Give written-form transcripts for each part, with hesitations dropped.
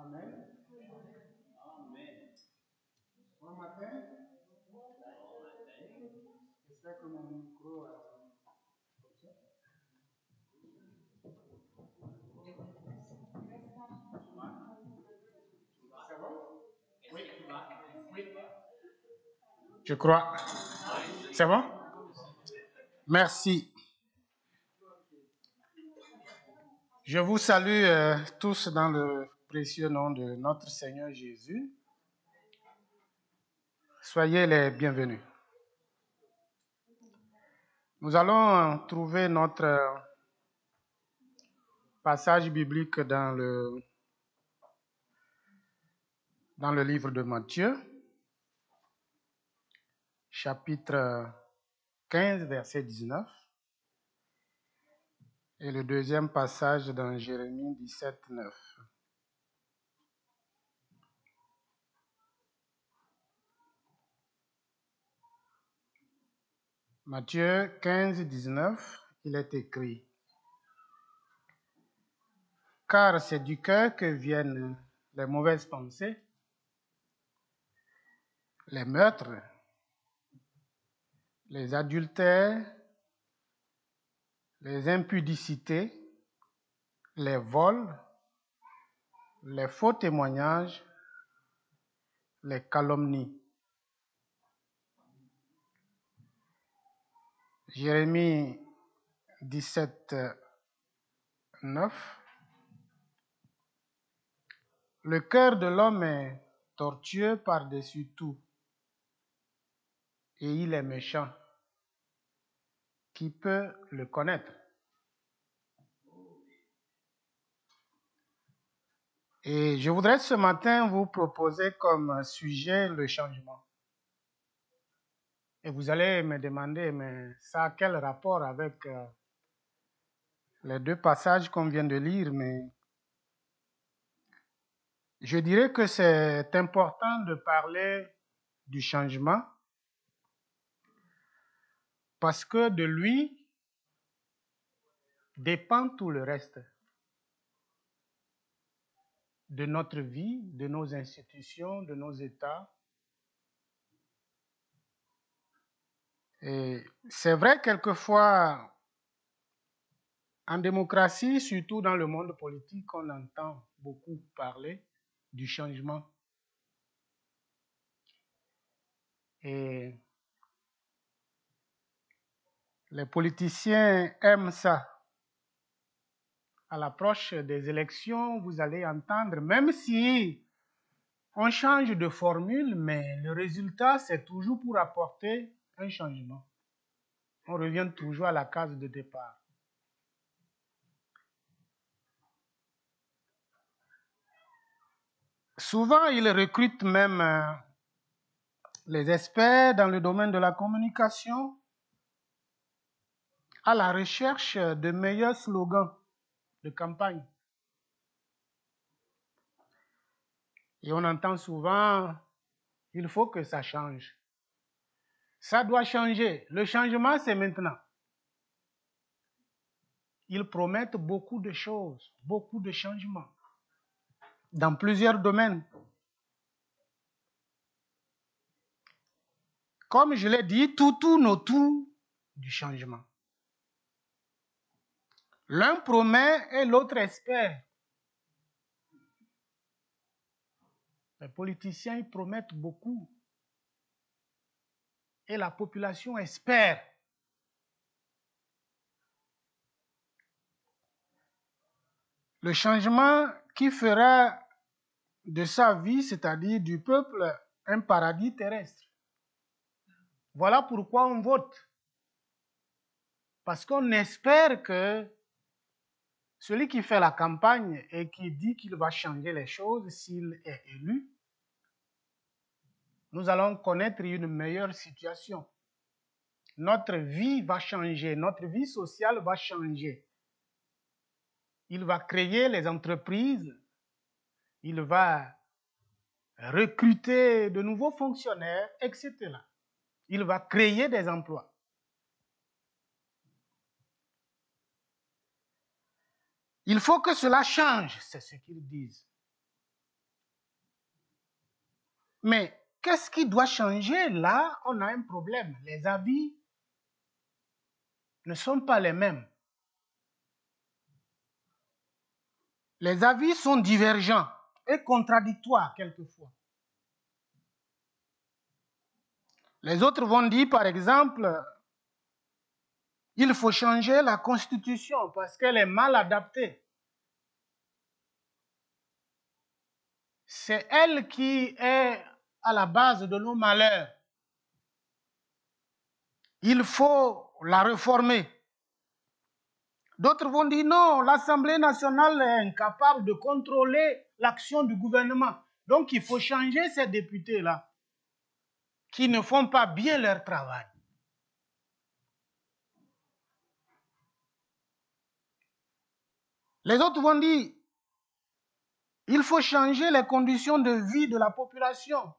Amen. Bon matin. J'espère que mon micro fonctionne. Ça va? Oui. Oui. Je crois. C'est bon? Merci. Je vous salue tous dans le précieux nom de notre Seigneur Jésus. Soyez les bienvenus. Nous allons trouver notre passage biblique dans le livre de Matthieu, chapitre 15, verset 19, et le deuxième passage dans Jérémie 17, 9. Matthieu 15, 19, il est écrit: « Car c'est du cœur que viennent les mauvaises pensées, les meurtres, les adultères, les impudicités, les vols, les faux témoignages, les calomnies. » Jérémie 17, 9. « Le cœur de l'homme est tortueux par-dessus tout, et il est méchant. Qui peut le connaître? » Et je voudrais ce matin vous proposer comme sujet le changement. Et vous allez me demander, mais ça a quel rapport avec les deux passages qu'on vient de lire? Mais je dirais que c'est important de parler du changement parce que de lui dépend tout le reste. De notre vie, de nos institutions, de nos États. Et c'est vrai, quelquefois, en démocratie, surtout dans le monde politique, on entend beaucoup parler du changement. Et les politiciens aiment ça. À l'approche des élections, vous allez entendre, même si on change de formule, mais le résultat, c'est toujours pour apporter un changement. On revient toujours à la case de départ. Souvent, ils recrutent même les experts dans le domaine de la communication à la recherche de meilleurs slogans de campagne. Et on entend souvent, il faut que ça change. Ça doit changer. Le changement, c'est maintenant. Ils promettent beaucoup de choses, beaucoup de changements, dans plusieurs domaines. Comme je l'ai dit, tout tourne autour du changement. L'un promet et l'autre espère. Les politiciens, ils promettent beaucoup. Et la population espère. Le changement qui fera de sa vie, c'est-à-dire du peuple, un paradis terrestre. Voilà pourquoi on vote. Parce qu'on espère que celui qui fait la campagne et qui dit qu'il va changer les choses, s'il est élu, nous allons connaître une meilleure situation. Notre vie va changer, notre vie sociale va changer. Il va créer les entreprises, il va recruter de nouveaux fonctionnaires, etc. Il va créer des emplois. Il faut que cela change, c'est ce qu'ils disent. Mais qu'est-ce qui doit changer? Là, on a un problème. Les avis ne sont pas les mêmes. Les avis sont divergents et contradictoires quelquefois. Les autres vont dire, par exemple, il faut changer la Constitution parce qu'elle est mal adaptée. C'est elle qui est à la base de nos malheurs. Il faut la réformer. D'autres vont dire non, l'Assemblée nationale est incapable de contrôler l'action du gouvernement. Donc il faut changer ces députés-là qui ne font pas bien leur travail. Les autres vont dire il faut changer les conditions de vie de la population,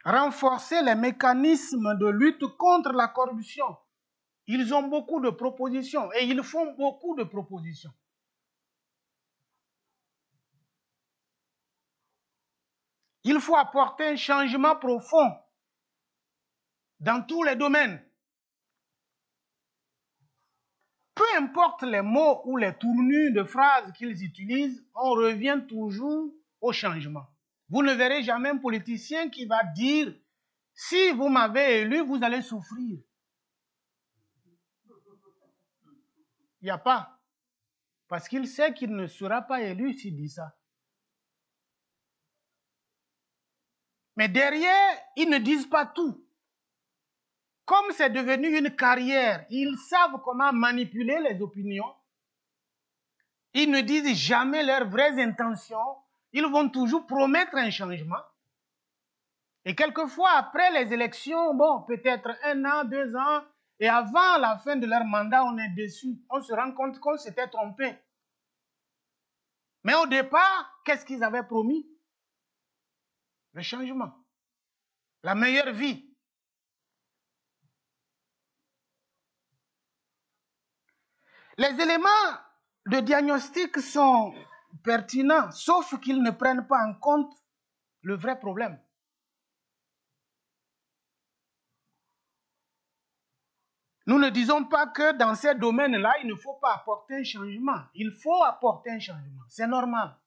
renforcer les mécanismes de lutte contre la corruption. Ils ont beaucoup de propositions et ils font beaucoup de propositions. Il faut apporter un changement profond dans tous les domaines. Peu importe les mots ou les tournures de phrases qu'ils utilisent, on revient toujours au changement. Vous ne verrez jamais un politicien qui va dire « Si vous m'avez élu, vous allez souffrir ». Il n'y a pas. Parce qu'il sait qu'il ne sera pas élu s'il dit ça. Mais derrière, ils ne disent pas tout. Comme c'est devenu une carrière, ils savent comment manipuler les opinions. Ils ne disent jamais leurs vraies intentions. Ils vont toujours promettre un changement. Et quelquefois, après les élections, bon, peut-être 1 an, 2 ans, et avant la fin de leur mandat, on est déçu. On se rend compte qu'on s'était trompé. Mais au départ, qu'est-ce qu'ils avaient promis? Le changement. La meilleure vie. Les éléments de diagnostic sont pertinents, sauf qu'ils ne prennent pas en compte le vrai problème. Nous ne disons pas que dans ces domaines-là, il ne faut pas apporter un changement. Il faut apporter un changement, c'est normal.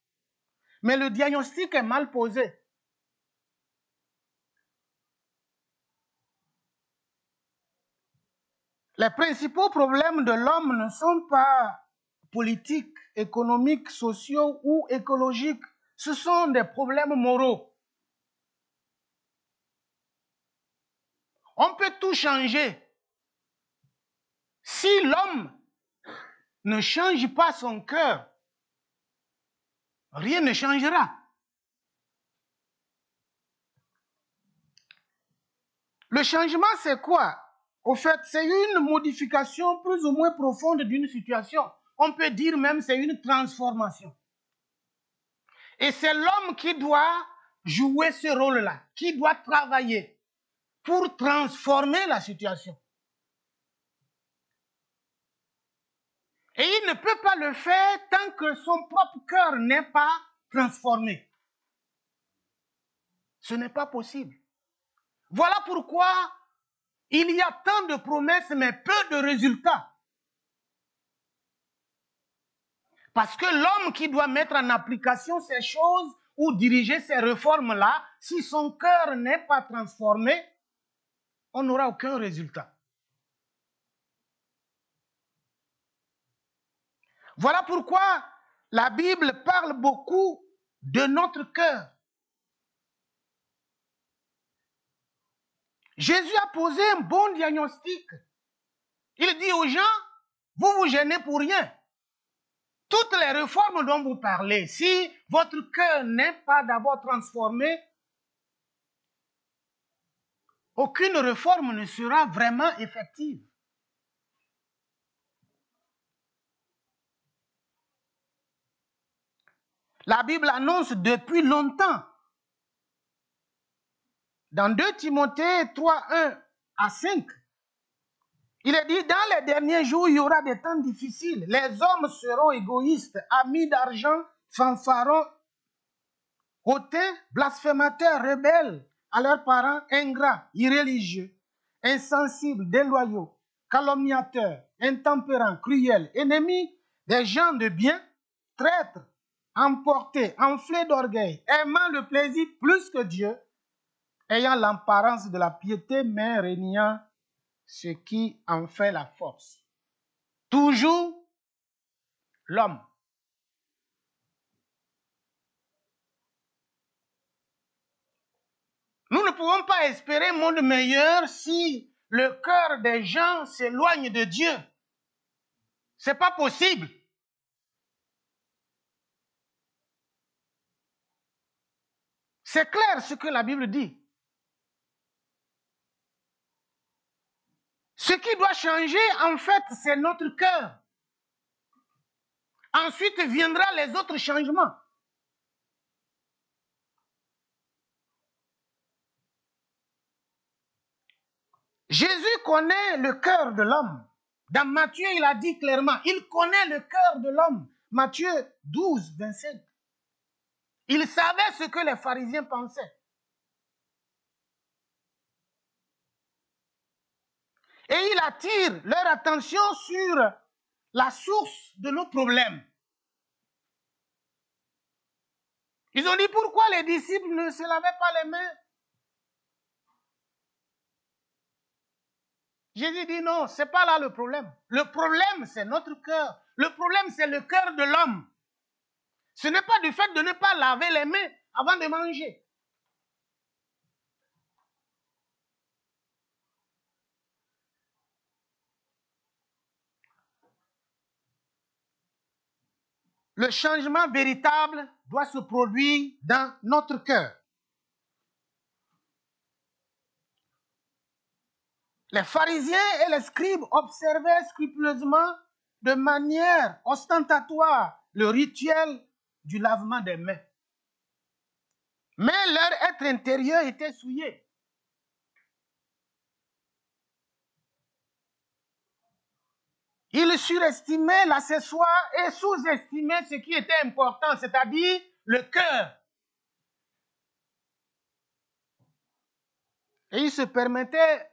Mais le diagnostic est mal posé. Les principaux problèmes de l'homme ne sont pas politiques, économiques, sociaux ou écologiques. Ce sont des problèmes moraux. On peut tout changer. Si l'homme ne change pas son cœur, rien ne changera. Le changement, c'est quoi? Au fait, c'est une modification plus ou moins profonde d'une situation. On peut dire même c'est une transformation. Et c'est l'homme qui doit jouer ce rôle-là, qui doit travailler pour transformer la situation. Et il ne peut pas le faire tant que son propre cœur n'est pas transformé. Ce n'est pas possible. Voilà pourquoi il y a tant de promesses mais peu de résultats. Parce que l'homme qui doit mettre en application ces choses ou diriger ces réformes-là, si son cœur n'est pas transformé, on n'aura aucun résultat. Voilà pourquoi la Bible parle beaucoup de notre cœur. Jésus a posé un bon diagnostic. Il dit aux gens, vous vous gênez pour rien. Toutes les réformes dont vous parlez, si votre cœur n'est pas d'abord transformé, aucune réforme ne sera vraiment effective. La Bible annonce depuis longtemps. Dans 2 Timothée 3, 1 à 5, il est dit, dans les derniers jours, il y aura des temps difficiles. Les hommes seront égoïstes, amis d'argent, fanfarons, hautains, blasphémateurs, rebelles à leurs parents, ingrats, irréligieux, insensibles, déloyaux, calomniateurs, intempérants, cruels, ennemis des gens de bien, traîtres, emportés, enflés d'orgueil, aimant le plaisir plus que Dieu, ayant l'apparence de la piété, mais régnant ce qui en fait la force. Toujours l'homme. Nous ne pouvons pas espérer un monde meilleur si le cœur des gens s'éloigne de Dieu. C'est pas possible. C'est clair ce que la Bible dit. Ce qui doit changer, en fait, c'est notre cœur. Ensuite viendra les autres changements. Jésus connaît le cœur de l'homme. Dans Matthieu, il a dit clairement, il connaît le cœur de l'homme. Matthieu 12, 25. Il savait ce que les pharisiens pensaient. Et il attire leur attention sur la source de nos problèmes. Ils ont dit pourquoi les disciples ne se lavaient pas les mains. Jésus dit non, ce n'est pas là le problème. Le problème, c'est notre cœur. Le problème, c'est le cœur de l'homme. Ce n'est pas du fait de ne pas laver les mains avant de manger. Le changement véritable doit se produire dans notre cœur. Les pharisiens et les scribes observaient scrupuleusement de manière ostentatoire le rituel du lavement des mains. Mais leur être intérieur était souillé. Ils surestimaient l'accessoire et sous-estimaient ce qui était important, c'est-à-dire le cœur. Et ils se permettaient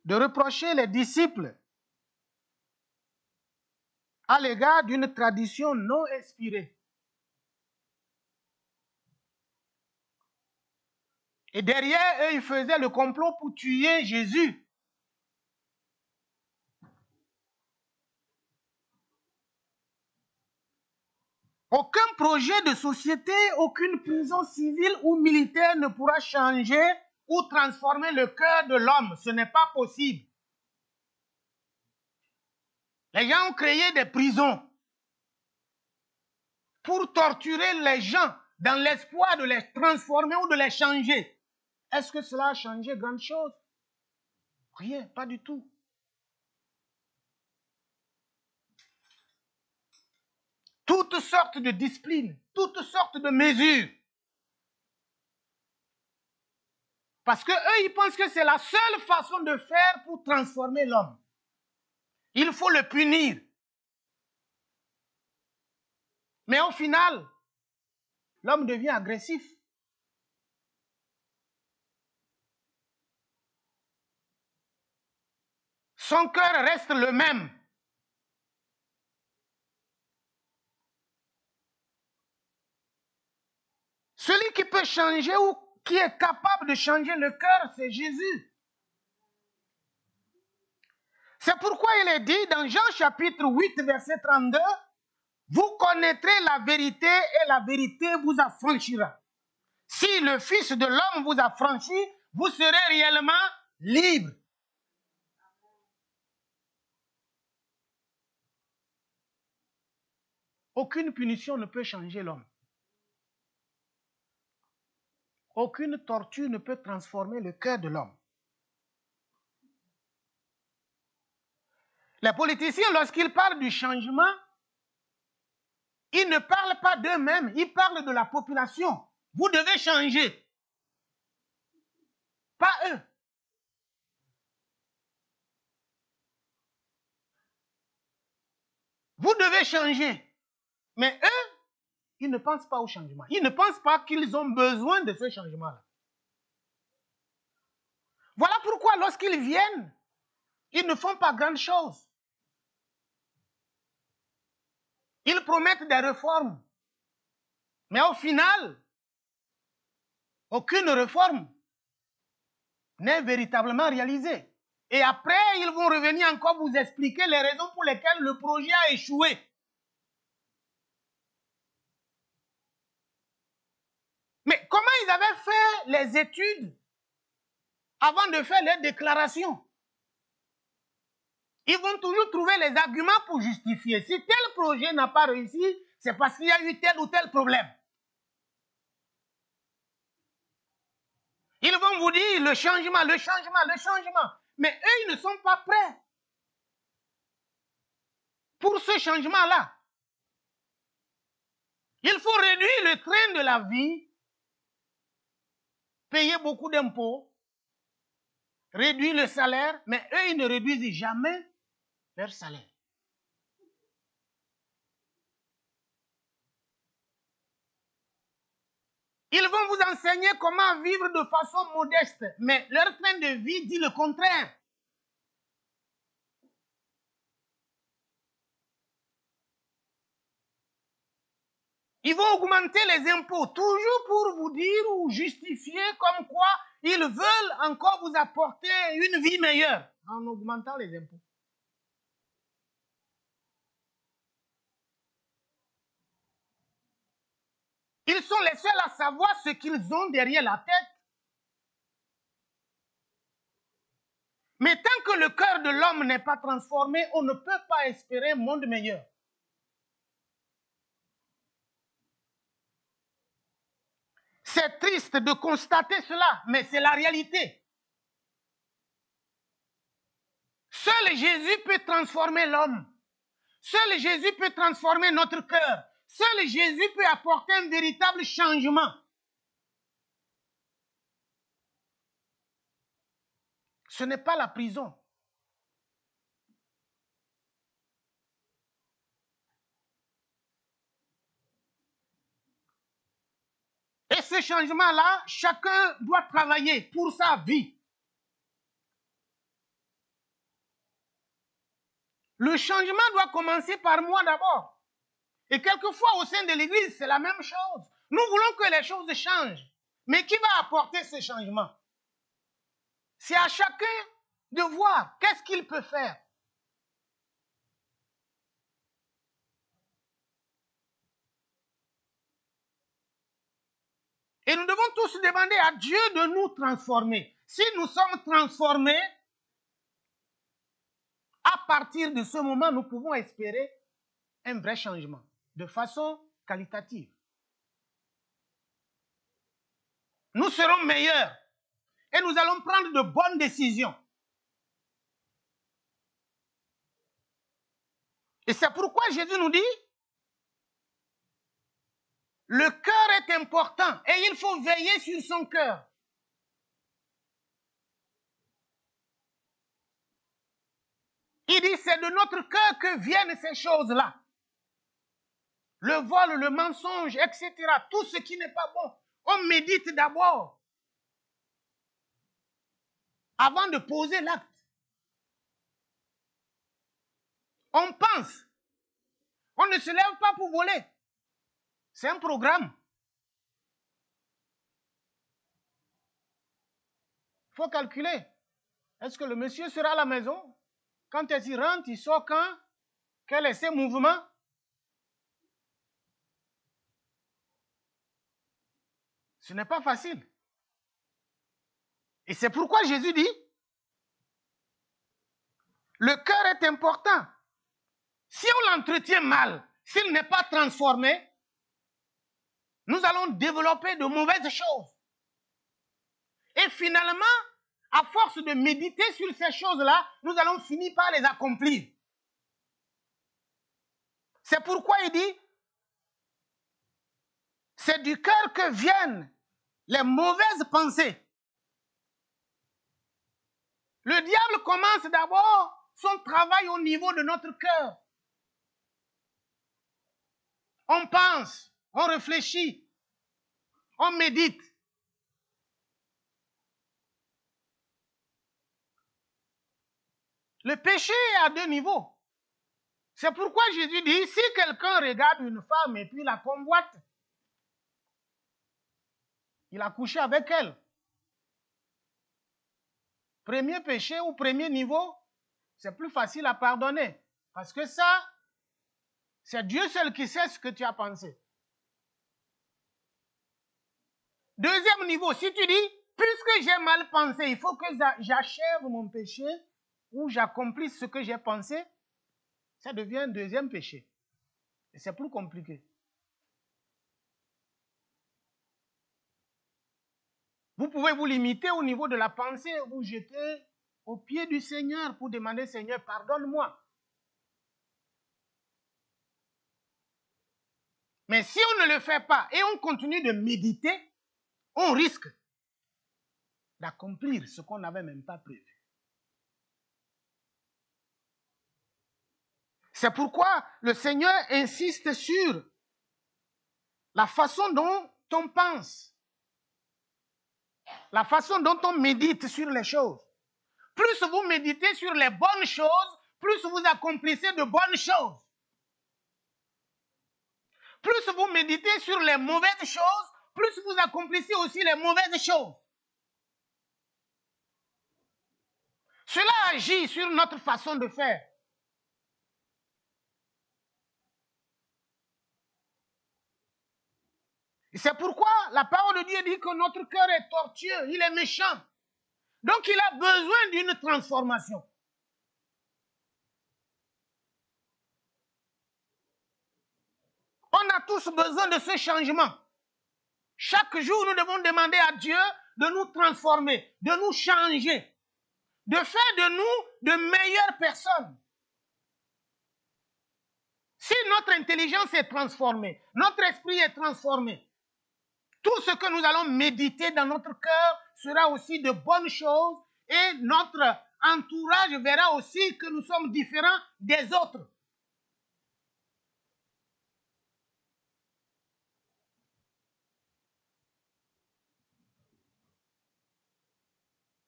de reprocher les disciples à l'égard d'une tradition non inspirée. Et derrière eux, ils faisaient le complot pour tuer Jésus. Aucun projet de société, aucune prison civile ou militaire ne pourra changer ou transformer le cœur de l'homme. Ce n'est pas possible. Les gens ont créé des prisons pour torturer les gens dans l'espoir de les transformer ou de les changer. Est-ce que cela a changé grande chose? Rien, pas du tout. Toutes sortes de disciplines, toutes sortes de mesures. Parce qu'eux, ils pensent que c'est la seule façon de faire pour transformer l'homme. Il faut le punir. Mais au final, l'homme devient agressif. Son cœur reste le même. Celui qui peut changer ou qui est capable de changer le cœur, c'est Jésus. C'est pourquoi il est dit dans Jean chapitre 8, verset 32, « Vous connaîtrez la vérité et la vérité vous affranchira. Si le Fils de l'homme vous affranchit, vous serez réellement libre. » Aucune punition ne peut changer l'homme. Aucune torture ne peut transformer le cœur de l'homme. Les politiciens, lorsqu'ils parlent du changement, ils ne parlent pas d'eux-mêmes, ils parlent de la population. Vous devez changer. Pas eux. Vous devez changer. Mais eux, ils ne pensent pas au changement. Ils ne pensent pas qu'ils ont besoin de ce changement-là. Voilà pourquoi lorsqu'ils viennent, ils ne font pas grand chose. Ils promettent des réformes. Mais au final, aucune réforme n'est véritablement réalisée. Et après, ils vont revenir encore vous expliquer les raisons pour lesquelles le projet a échoué. Mais comment ils avaient fait les études avant de faire les déclarations? Ils vont toujours trouver les arguments pour justifier. Si tel projet n'a pas réussi, c'est parce qu'il y a eu tel ou tel problème. Ils vont vous dire le changement, le changement, le changement. Mais eux, ils ne sont pas prêts pour ce changement-là. Il faut réduire le train de la vie, payer beaucoup d'impôts, réduire le salaire, mais eux, ils ne réduisent jamais leur salaire. Ils vont vous enseigner comment vivre de façon modeste, mais leur train de vie dit le contraire. Ils vont augmenter les impôts, toujours pour vous dire ou justifier comme quoi ils veulent encore vous apporter une vie meilleure en augmentant les impôts. Ils sont les seuls à savoir ce qu'ils ont derrière la tête. Mais tant que le cœur de l'homme n'est pas transformé, on ne peut pas espérer un monde meilleur. C'est triste de constater cela, mais c'est la réalité. Seul Jésus peut transformer l'homme. Seul Jésus peut transformer notre cœur. Seul Jésus peut apporter un véritable changement. Ce n'est pas la prison. Et ce changement-là, chacun doit travailler pour sa vie. Le changement doit commencer par moi d'abord. Et quelquefois, au sein de l'Église, c'est la même chose. Nous voulons que les choses changent. Mais qui va apporter ce changement? C'est à chacun de voir qu'est-ce qu'il peut faire. Et nous devons tous demander à Dieu de nous transformer. Si nous sommes transformés, à partir de ce moment, nous pouvons espérer un vrai changement de façon qualitative. Nous serons meilleurs et nous allons prendre de bonnes décisions. Et c'est pourquoi Jésus nous dit, le cœur est important et il faut veiller sur son cœur. Il dit, c'est de notre cœur que viennent ces choses-là. Le vol, le mensonge, etc. Tout ce qui n'est pas bon. On médite d'abord avant de poser l'acte. On pense. On ne se lève pas pour voler. C'est un programme. Il faut calculer. Est-ce que le monsieur sera à la maison? Quand il rentre, il sort quand? Quels sont ses mouvements? Ce n'est pas facile. Et c'est pourquoi Jésus dit, le cœur est important. Si on l'entretient mal, s'il n'est pas transformé, nous allons développer de mauvaises choses. Et finalement, à force de méditer sur ces choses-là, nous allons finir par les accomplir. C'est pourquoi il dit, c'est du cœur que viennent les mauvaises pensées. Le diable commence d'abord son travail au niveau de notre cœur. On pense, on réfléchit, on médite. Le péché est à deux niveaux. C'est pourquoi Jésus dit, si quelqu'un regarde une femme et puis la convoite, il a couché avec elle. Premier péché ou premier niveau, c'est plus facile à pardonner. Parce que ça, c'est Dieu seul qui sait ce que tu as pensé. Deuxième niveau, si tu dis, puisque j'ai mal pensé, il faut que j'achève mon péché ou j'accomplisse ce que j'ai pensé, ça devient un deuxième péché. Et c'est plus compliqué. Vous pouvez vous limiter au niveau de la pensée, vous jeter au pied du Seigneur pour demander, Seigneur, pardonne-moi. Mais si on ne le fait pas et on continue de méditer, on risque d'accomplir ce qu'on n'avait même pas prévu. C'est pourquoi le Seigneur insiste sur la façon dont on pense, la façon dont on médite sur les choses. Plus vous méditez sur les bonnes choses, plus vous accomplissez de bonnes choses. Plus vous méditez sur les mauvaises choses, plus vous accomplissez aussi les mauvaises choses. Cela agit sur notre façon de faire. Et c'est pourquoi la parole de Dieu dit que notre cœur est tortueux, il est méchant. Donc il a besoin d'une transformation. On a tous besoin de ce changement. Chaque jour, nous devons demander à Dieu de nous transformer, de nous changer, de faire de nous de meilleures personnes. Si notre intelligence est transformée, notre esprit est transformé, tout ce que nous allons méditer dans notre cœur sera aussi de bonnes choses et notre entourage verra aussi que nous sommes différents des autres.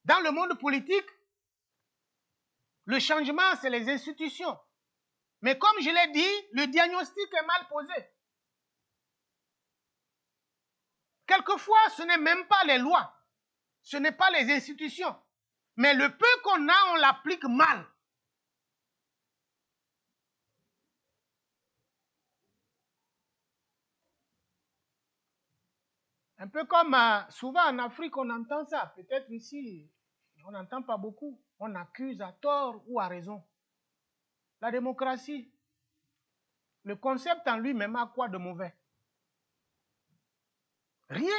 Dans le monde politique, le changement, c'est les institutions. Mais comme je l'ai dit, le diagnostic est mal posé. Quelquefois, ce n'est même pas les lois, ce n'est pas les institutions. Mais le peu qu'on a, on l'applique mal. Un peu comme souvent en Afrique, on entend ça. Peut-être ici, on n'entend pas beaucoup. On accuse à tort ou à raison. La démocratie, le concept en lui-même a quoi de mauvais? Rien.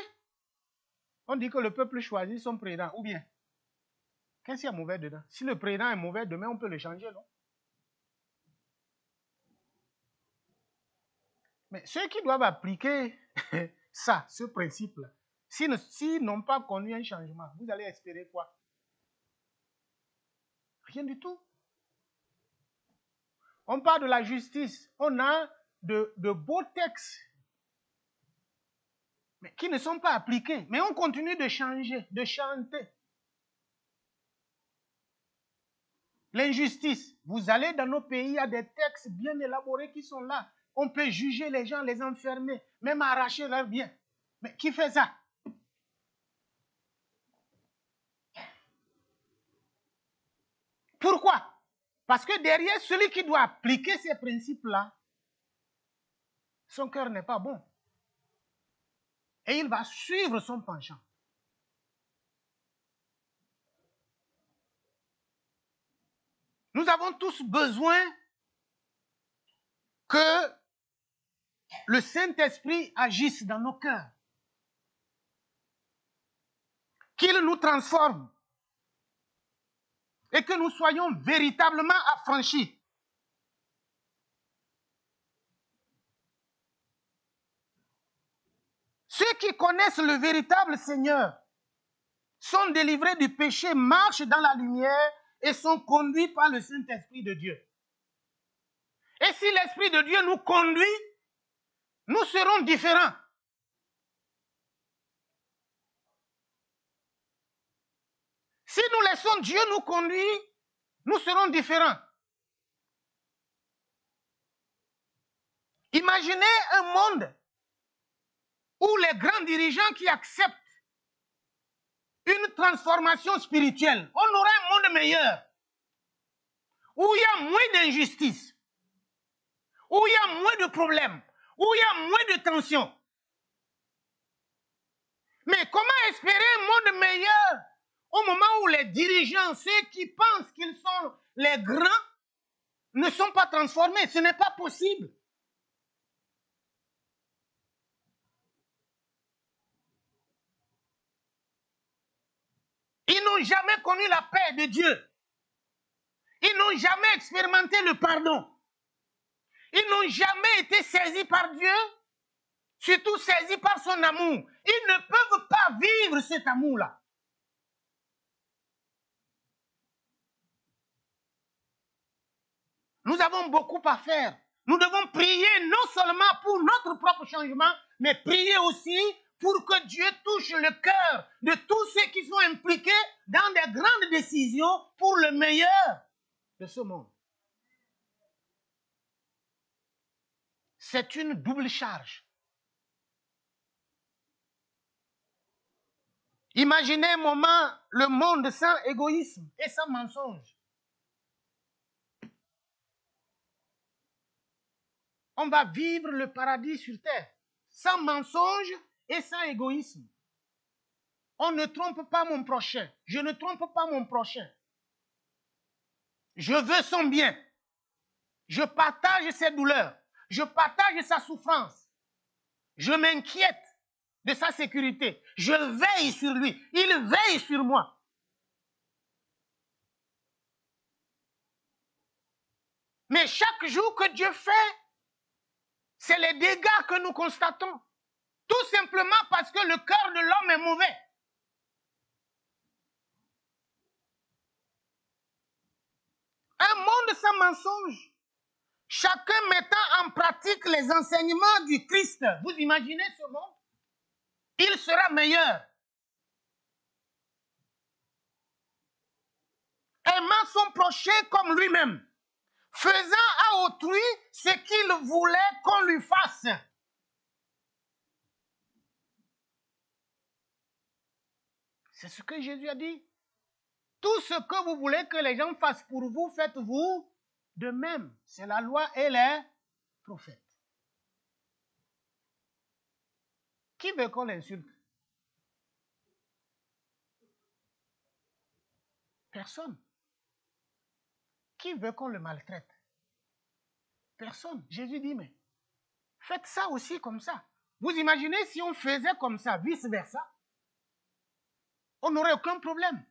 On dit que le peuple choisit son président. Ou bien, qu'est-ce qu'il y a de mauvais dedans? Si le président est mauvais, demain on peut le changer, non? Mais ceux qui doivent appliquer ça, ce principe-là, s'ils n'ont pas connu un changement, vous allez espérer quoi? Rien du tout. On parle de la justice. On a de beaux textes, mais qui ne sont pas appliqués. Mais on continue de changer, de chanter. L'injustice. Vous allez dans nos pays, il y a des textes bien élaborés qui sont là. On peut juger les gens, les enfermer, même arracher leurs biens. Mais qui fait ça? Pourquoi? Parce que derrière celui qui doit appliquer ces principes-là, son cœur n'est pas bon. Et il va suivre son penchant. Nous avons tous besoin que le Saint-Esprit agisse dans nos cœurs. Qu'il nous transforme. Et que nous soyons véritablement affranchis. Ceux qui connaissent le véritable Seigneur sont délivrés du péché, marchent dans la lumière et sont conduits par le Saint-Esprit de Dieu. Et si l'Esprit de Dieu nous conduit, nous serons différents. Si nous laissons Dieu nous conduire, nous serons différents. Imaginez un monde où les grands dirigeants qui acceptent une transformation spirituelle, on aura un monde meilleur, où il y a moins d'injustice, où il y a moins de problèmes, où il y a moins de tensions. Mais comment espérer un monde meilleur au moment où les dirigeants, ceux qui pensent qu'ils sont les grands, ne sont pas transformés? Ce n'est pas possible. Ils n'ont jamais connu la paix de Dieu. Ils n'ont jamais expérimenté le pardon. Ils n'ont jamais été saisis par Dieu, surtout saisis par son amour. Ils ne peuvent pas vivre cet amour-là. Nous avons beaucoup à faire. Nous devons prier non seulement pour notre propre changement, mais prier aussi pour que Dieu touche le cœur de tous ceux qui sont impliqués dans des grandes décisions pour le meilleur de ce monde. C'est une double charge. Imaginez un moment le monde sans égoïsme et sans mensonge. On va vivre le paradis sur terre, sans mensonge et sans égoïsme. On ne trompe pas mon prochain. Je ne trompe pas mon prochain. Je veux son bien. Je partage ses douleurs. Je partage sa souffrance. Je m'inquiète de sa sécurité. Je veille sur lui. Il veille sur moi. Mais chaque jour que Dieu fait, c'est les dégâts que nous constatons. Tout simplement parce que le cœur de l'homme est mauvais. Un monde sans mensonge. Chacun mettant en pratique les enseignements du Christ. Vous imaginez ce monde? Il sera meilleur. Aimant son prochain comme lui-même. Faisant à autrui ce qu'il voulait qu'on lui fasse. C'est ce que Jésus a dit. Tout ce que vous voulez que les gens fassent pour vous, faites-vous de même. C'est la loi et les prophètes. Qui veut qu'on l'insulte? Personne. Qui veut qu'on le maltraite? Personne. Jésus dit, mais faites ça aussi comme ça. Vous imaginez si on faisait comme ça, vice-versa? On n'aurait aucun problème.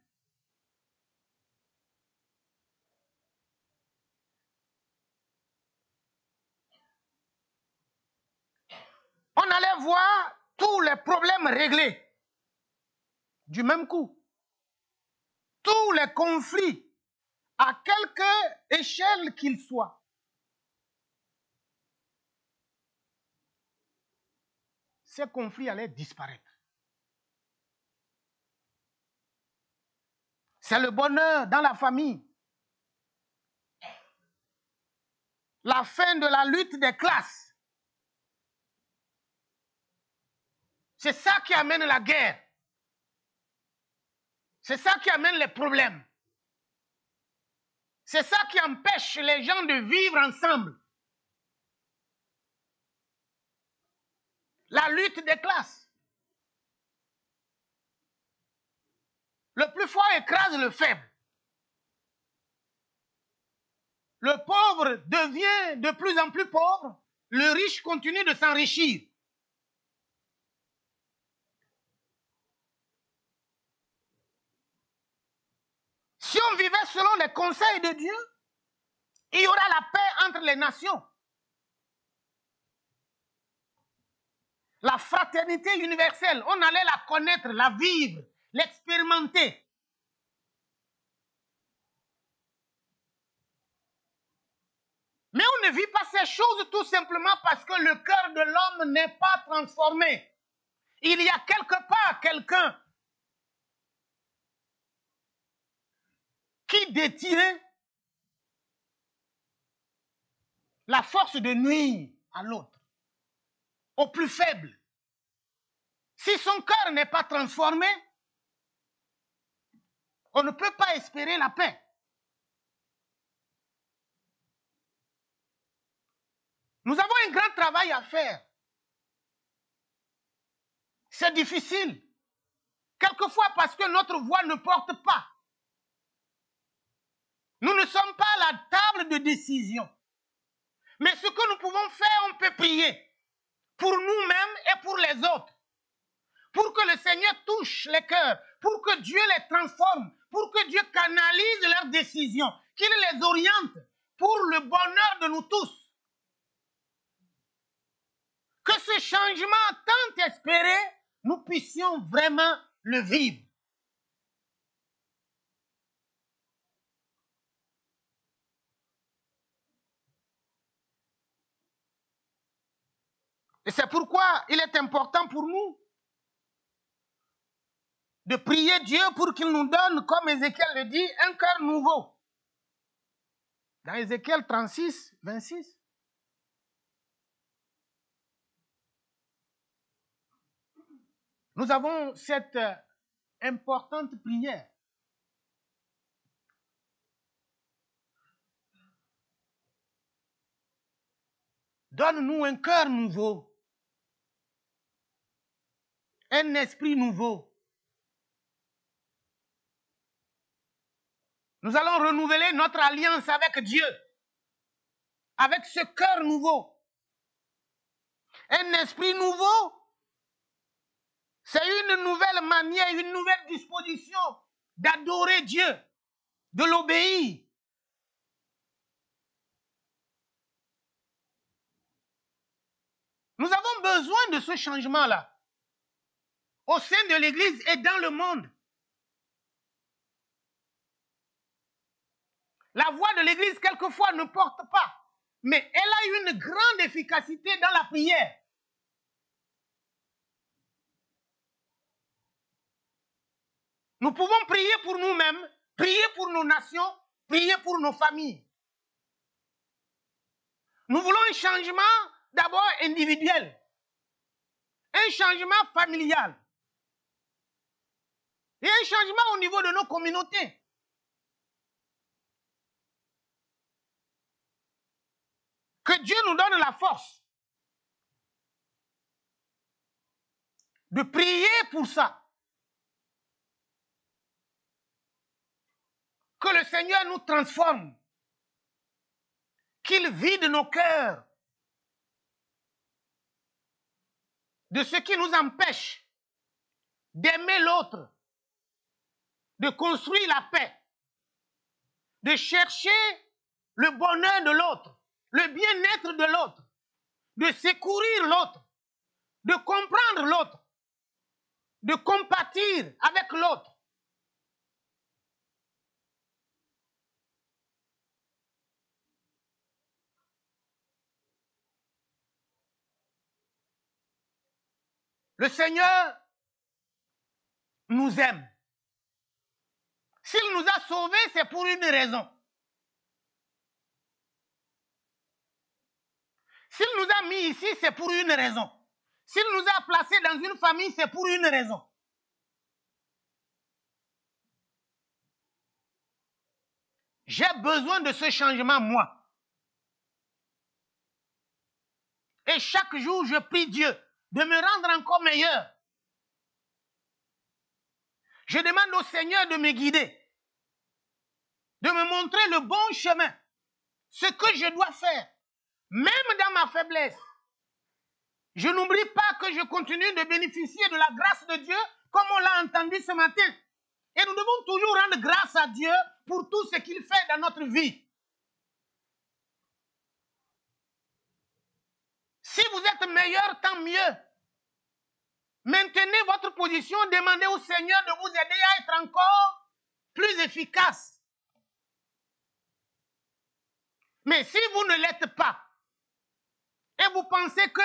On allait voir tous les problèmes réglés du même coup. Tous les conflits, à quelque échelle qu'ils soient. Ces conflits allaient disparaître. C'est le bonheur dans la famille. La fin de la lutte des classes. C'est ça qui amène la guerre. C'est ça qui amène les problèmes. C'est ça qui empêche les gens de vivre ensemble. La lutte des classes. Le plus fort écrase le faible. Le pauvre devient de plus en plus pauvre. Le riche continue de s'enrichir. Si on vivait selon les conseils de Dieu, il y aura la paix entre les nations. La fraternité universelle, on allait la connaître, la vivre, l'expérimenter. Mais on ne vit pas ces choses tout simplement parce que le cœur de l'homme n'est pas transformé. Il y a quelque part quelqu'un qui détient la force de nuire à l'autre, au plus faible. Si son cœur n'est pas transformé, on ne peut pas espérer la paix. Nous avons un grand travail à faire. C'est difficile. Quelquefois parce que notre voix ne porte pas. Nous ne sommes pas à la table de décision. Mais ce que nous pouvons faire, on peut prier pour nous-mêmes et pour les autres. Pour que le Seigneur touche les cœurs, pour que Dieu les transforme, pour que Dieu canalise leurs décisions, qu'il les oriente pour le bonheur de nous tous. Que ce changement tant espéré, nous puissions vraiment le vivre. Et c'est pourquoi il est important pour nous de prier Dieu pour qu'il nous donne, comme Ézéchiel le dit, un cœur nouveau. Dans Ézéchiel 36, 26. Nous avons cette importante prière. Donne-nous un cœur nouveau, un esprit nouveau. Nous allons renouveler notre alliance avec Dieu, avec ce cœur nouveau. Un esprit nouveau, c'est une nouvelle manière, une nouvelle disposition d'adorer Dieu, de l'obéir. Nous avons besoin de ce changement-là au sein de l'Église et dans le monde. La voix de l'Église, quelquefois, ne porte pas, mais elle a une grande efficacité dans la prière. Nous pouvons prier pour nous-mêmes, prier pour nos nations, prier pour nos familles. Nous voulons un changement d'abord individuel, un changement familial et un changement au niveau de nos communautés. Que Dieu nous donne la force de prier pour ça. Que le Seigneur nous transforme, qu'il vide nos cœurs de ce qui nous empêche d'aimer l'autre, de construire la paix, de chercher le bonheur de l'autre, le bien-être de l'autre, de secourir l'autre, de comprendre l'autre, de compatir avec l'autre. Le Seigneur nous aime. S'il nous a sauvés, c'est pour une raison. S'il nous a mis ici, c'est pour une raison. S'il nous a placés dans une famille, c'est pour une raison. J'ai besoin de ce changement, moi. Et chaque jour, je prie Dieu de me rendre encore meilleur. Je demande au Seigneur de me guider, de me montrer le bon chemin, ce que je dois faire, même dans ma faiblesse. Je n'oublie pas que je continue de bénéficier de la grâce de Dieu, comme on l'a entendu ce matin. Et nous devons toujours rendre grâce à Dieu pour tout ce qu'il fait dans notre vie. Si vous êtes meilleur, tant mieux. Maintenez votre position, demandez au Seigneur de vous aider à être encore plus efficace. Mais si vous ne l'êtes pas, et vous pensez que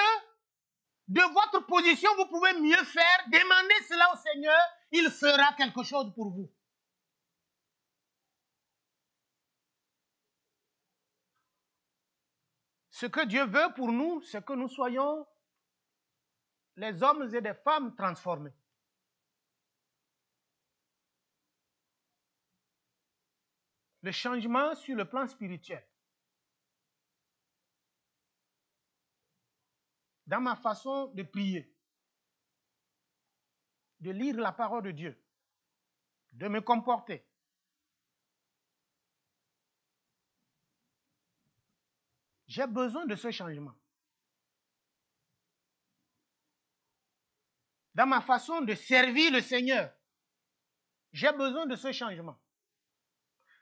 de votre position, vous pouvez mieux faire, demandez cela au Seigneur, il fera quelque chose pour vous. Ce que Dieu veut pour nous, c'est que nous soyons les hommes et des femmes transformés. Le changement sur le plan spirituel. Dans ma façon de prier, de lire la parole de Dieu, de me comporter. J'ai besoin de ce changement. Dans ma façon de servir le Seigneur, j'ai besoin de ce changement.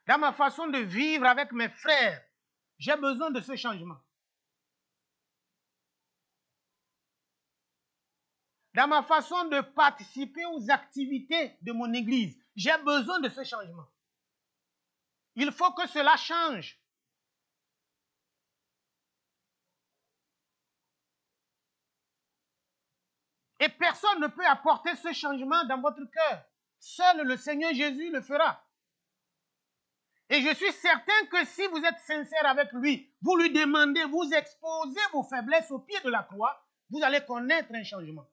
Dans ma façon de vivre avec mes frères, j'ai besoin de ce changement. Dans ma façon de participer aux activités de mon église, j'ai besoin de ce changement. Il faut que cela change. Et personne ne peut apporter ce changement dans votre cœur. Seul le Seigneur Jésus le fera. Et je suis certain que si vous êtes sincère avec lui, vous lui demandez, vous exposez vos faiblesses au pied de la croix, vous allez connaître un changement.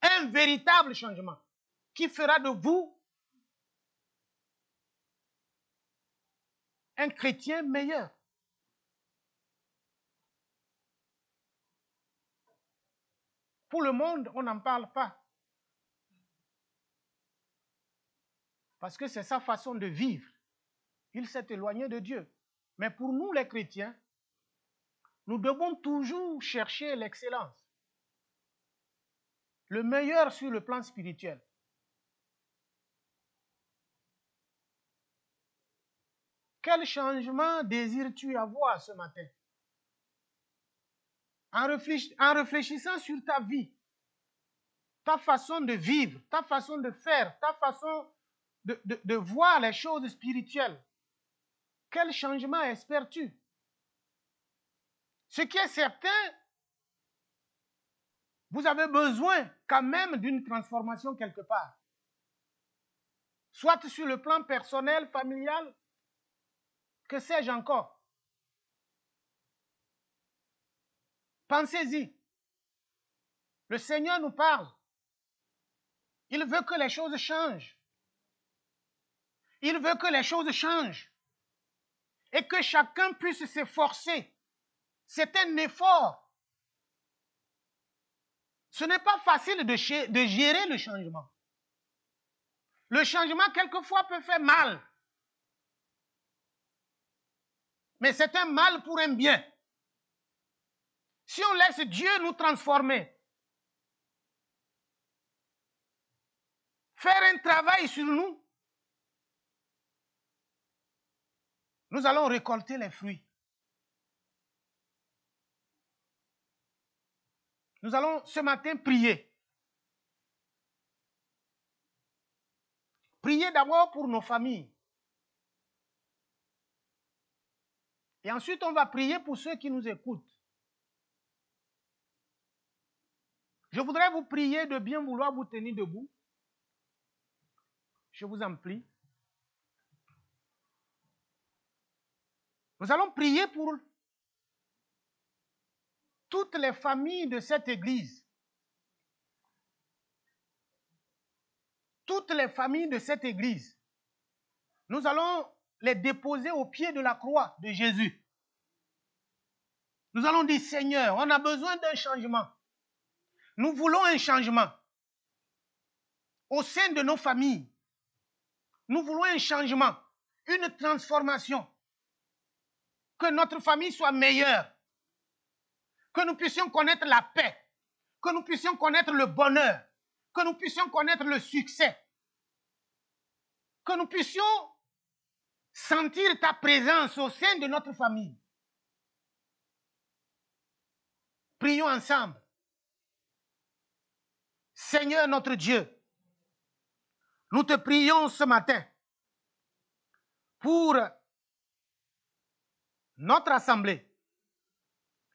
Un véritable changement qui fera de vous un chrétien meilleur. Pour le monde, on n'en parle pas. Parce que c'est sa façon de vivre. Il s'est éloigné de Dieu. Mais pour nous, les chrétiens, nous devons toujours chercher l'excellence. Le meilleur sur le plan spirituel. Quel changement désires-tu avoir ce matin? En réfléchissant sur ta vie, ta façon de vivre, ta façon de faire, ta façon de voir les choses spirituelles, quel changement espères-tu? Ce qui est certain, vous avez besoin quand même d'une transformation quelque part. Soit sur le plan personnel, familial, que sais-je encore. Pensez-y. Le Seigneur nous parle. Il veut que les choses changent. Il veut que les choses changent. Et que chacun puisse s'efforcer. C'est un effort. Ce n'est pas facile de gérer le changement. Le changement, quelquefois, peut faire mal. Mais c'est un mal pour un bien. Si on laisse Dieu nous transformer, faire un travail sur nous, nous allons récolter les fruits. Nous allons ce matin prier. Prier d'abord pour nos familles. Et ensuite, on va prier pour ceux qui nous écoutent. Je voudrais vous prier de bien vouloir vous tenir debout. Je vous en prie. Nous allons prier pour toutes les familles de cette église. Toutes les familles de cette église. Nous allons les déposer au pied de la croix de Jésus. Nous allons dire, Seigneur, on a besoin d'un changement. Nous voulons un changement au sein de nos familles. Nous voulons un changement, une transformation. Que notre famille soit meilleure. Que nous puissions connaître la paix. Que nous puissions connaître le bonheur. Que nous puissions connaître le succès. Que nous puissions sentir ta présence au sein de notre famille. Prions ensemble. Seigneur notre Dieu, nous te prions ce matin pour notre assemblée,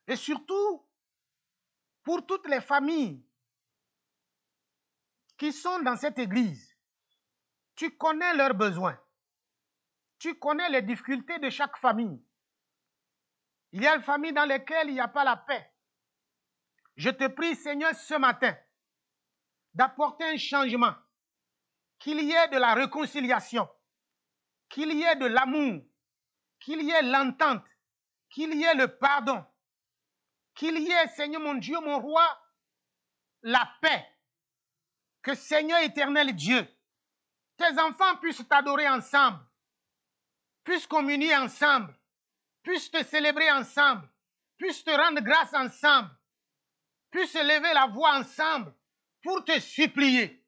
et surtout pour toutes les familles qui sont dans cette église. Tu connais leurs besoins. Tu connais les difficultés de chaque famille. Il y a une famille dans laquelle il n'y a pas la paix. Je te prie, Seigneur, ce matin, d'apporter un changement, qu'il y ait de la réconciliation, qu'il y ait de l'amour, qu'il y ait l'entente, qu'il y ait le pardon, qu'il y ait, Seigneur mon Dieu, mon roi, la paix. Que Seigneur éternel Dieu, tes enfants puissent t'adorer ensemble, puissent communier ensemble, puissent te célébrer ensemble, puissent te rendre grâce ensemble, puissent lever la voix ensemble pour te supplier.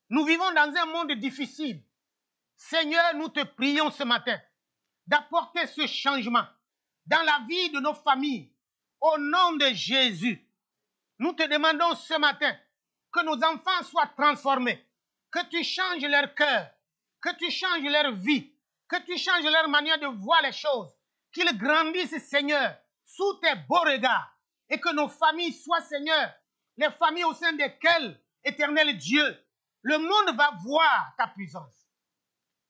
Nous vivons dans un monde difficile. Seigneur, nous te prions ce matin d'apporter ce changement dans la vie de nos familles. Au nom de Jésus, nous te demandons ce matin que nos enfants soient transformés, que tu changes leur cœur, que tu changes leur vie, que tu changes leur manière de voir les choses, qu'ils grandissent, Seigneur, sous tes beaux regards, et que nos familles soient, Seigneur, les familles au sein desquelles, éternel Dieu, le monde va voir ta puissance.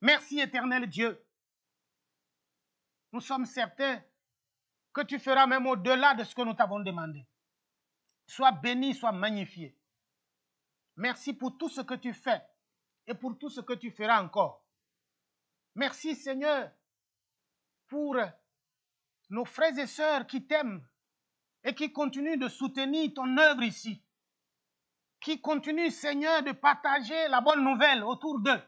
Merci, éternel Dieu. Nous sommes certains que tu feras même au-delà de ce que nous t'avons demandé. Sois béni, sois magnifié. Merci pour tout ce que tu fais et pour tout ce que tu feras encore. Merci, Seigneur, pour nos frères et sœurs qui t'aiment et qui continuent de soutenir ton œuvre ici. Qui continuent, Seigneur, de partager la bonne nouvelle autour d'eux.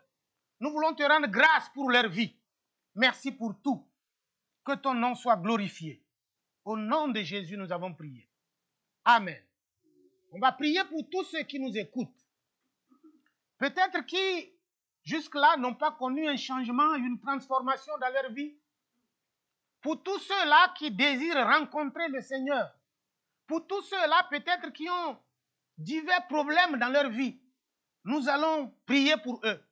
Nous voulons te rendre grâce pour leur vie. Merci pour tout. Que ton nom soit glorifié. Au nom de Jésus, nous avons prié. Amen. On va prier pour tous ceux qui nous écoutent. Peut-être qui, jusque-là, n'ont pas connu un changement, une transformation dans leur vie. Pour tous ceux-là qui désirent rencontrer le Seigneur. Pour tous ceux-là, peut-être qui ont divers problèmes dans leur vie. Nous allons prier pour eux.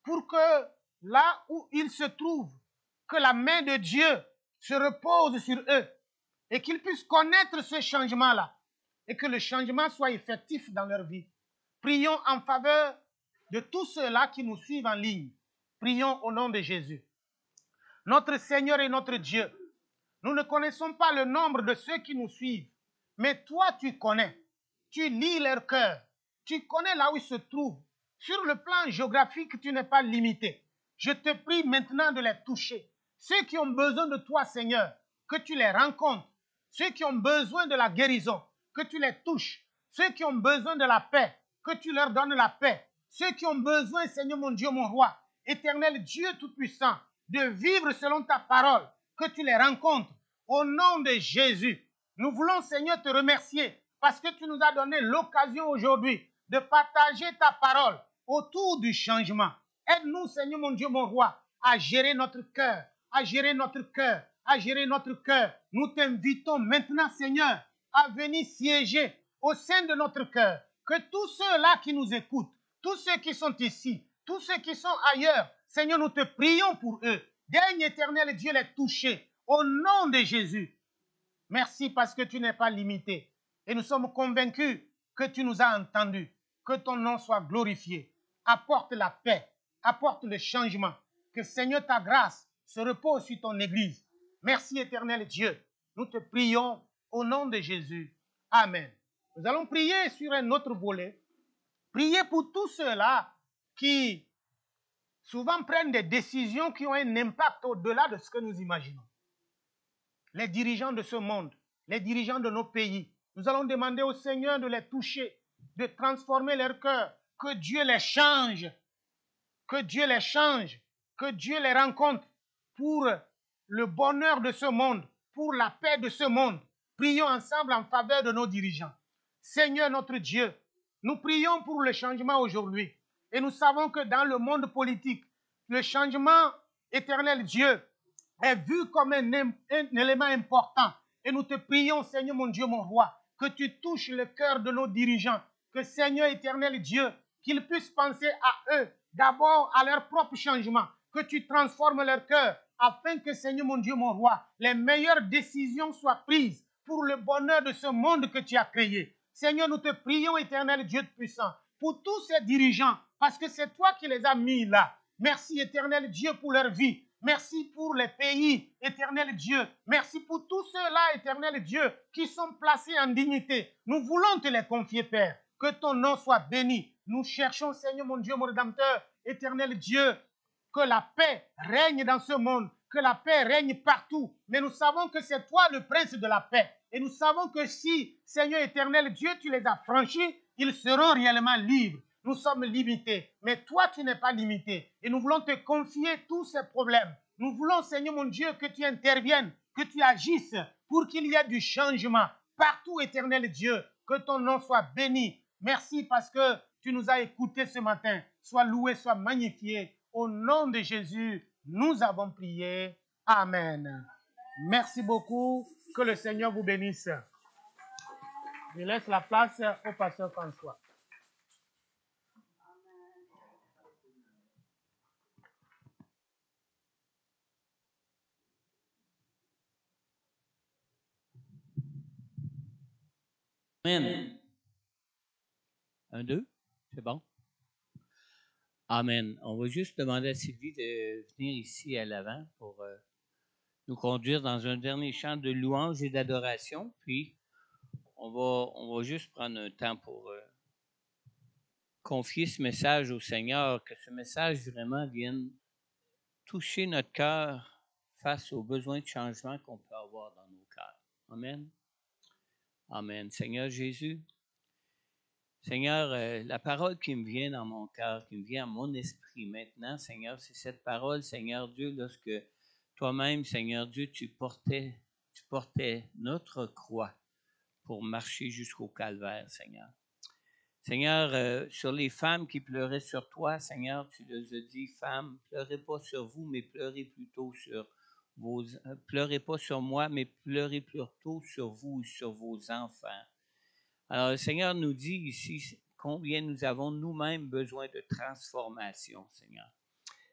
Pour que là où ils se trouvent, que la main de Dieu se repose sur eux. Et qu'ils puissent connaître ce changement-là. Et que le changement soit effectif dans leur vie. Prions en faveur de tous ceux-là qui nous suivent en ligne. Prions au nom de Jésus. Notre Seigneur et notre Dieu, nous ne connaissons pas le nombre de ceux qui nous suivent, mais toi tu connais. Tu lis leur cœur. Tu connais là où ils se trouvent. Sur le plan géographique, tu n'es pas limité. Je te prie maintenant de les toucher. Ceux qui ont besoin de toi, Seigneur, que tu les rencontres. Ceux qui ont besoin de la guérison, que tu les touches. Ceux qui ont besoin de la paix, que tu leur donnes la paix. Ceux qui ont besoin, Seigneur mon Dieu, mon roi, éternel Dieu Tout-Puissant, de vivre selon ta parole, que tu les rencontres. Au nom de Jésus, nous voulons, Seigneur, te remercier parce que tu nous as donné l'occasion aujourd'hui de partager ta parole autour du changement. Aide-nous, Seigneur mon Dieu, mon roi, à gérer notre cœur, à gérer notre cœur, à gérer notre cœur. Nous t'invitons maintenant, Seigneur, à venir siéger au sein de notre cœur. Que tous ceux-là qui nous écoutent, tous ceux qui sont ici, tous ceux qui sont ailleurs, Seigneur, nous te prions pour eux. Daigne, éternel Dieu, les toucher. Au nom de Jésus. Merci parce que tu n'es pas limité. Et nous sommes convaincus que tu nous as entendus. Que ton nom soit glorifié. Apporte la paix. Apporte le changement. Que Seigneur, ta grâce se repose sur ton Église. Merci, éternel Dieu. Nous te prions au nom de Jésus. Amen. Nous allons prier sur un autre volet. Prier pour tous ceux-là qui souvent prennent des décisions qui ont un impact au-delà de ce que nous imaginons. Les dirigeants de ce monde, les dirigeants de nos pays. Nous allons demander au Seigneur de les toucher, de transformer leur cœur, que Dieu les change, que Dieu les change, que Dieu les rencontre pour le bonheur de ce monde, pour la paix de ce monde. Prions ensemble en faveur de nos dirigeants. Seigneur notre Dieu, nous prions pour le changement aujourd'hui. Et nous savons que dans le monde politique, le changement, éternel Dieu, est vu comme un élément important. Et nous te prions, Seigneur mon Dieu, mon roi, que tu touches le cœur de nos dirigeants. Que Seigneur éternel Dieu, qu'ils puissent penser à eux, d'abord à leur propre changement. Que tu transformes leur cœur afin que, Seigneur mon Dieu, mon roi, les meilleures décisions soient prises pour le bonheur de ce monde que tu as créé. Seigneur, nous te prions, éternel Dieu puissant, pour tous ces dirigeants, parce que c'est toi qui les as mis là. Merci, éternel Dieu, pour leur vie. Merci pour les pays, éternel Dieu. Merci pour tous ceux-là, éternel Dieu, qui sont placés en dignité. Nous voulons te les confier, Père. Que ton nom soit béni. Nous cherchons, Seigneur mon Dieu, mon Rédempteur, éternel Dieu, que la paix règne dans ce monde, que la paix règne partout. Mais nous savons que c'est toi le prince de la paix. Et nous savons que si, Seigneur éternel Dieu, tu les as franchis, ils seront réellement libres. Nous sommes limités, mais toi, tu n'es pas limité. Et nous voulons te confier tous ces problèmes. Nous voulons, Seigneur mon Dieu, que tu interviennes, que tu agisses pour qu'il y ait du changement partout, éternel Dieu. Que ton nom soit béni. Merci parce que tu nous as écoutés ce matin. Sois loué, sois magnifié. Au nom de Jésus, nous avons prié. Amen. Merci beaucoup. Que le Seigneur vous bénisse. Je laisse la place au pasteur François. Amen. 1, 2, c'est bon? Amen. On va juste demander à Sylvie de venir ici à l'avant pour nous conduire dans un dernier chant de louange et d'adoration. Puis, on va juste prendre un temps pour confier ce message au Seigneur, que ce message vraiment vienne toucher notre cœur face aux besoins de changement qu'on peut avoir dans nos cœurs. Amen. Amen. Seigneur Jésus, Seigneur, la parole qui me vient dans mon cœur, qui me vient à mon esprit maintenant, Seigneur, c'est cette parole, Seigneur Dieu, lorsque toi-même, Seigneur Dieu, tu portais notre croix pour marcher jusqu'au calvaire, Seigneur. Seigneur, sur les femmes qui pleuraient sur toi, Seigneur, tu leur as dit, femmes, pleurez pas sur vous, mais pleurez plutôt sur pleurez pas sur moi, mais pleurez plutôt sur vous et sur vos enfants. Alors, le Seigneur nous dit ici combien nous avons nous-mêmes besoin de transformation, Seigneur.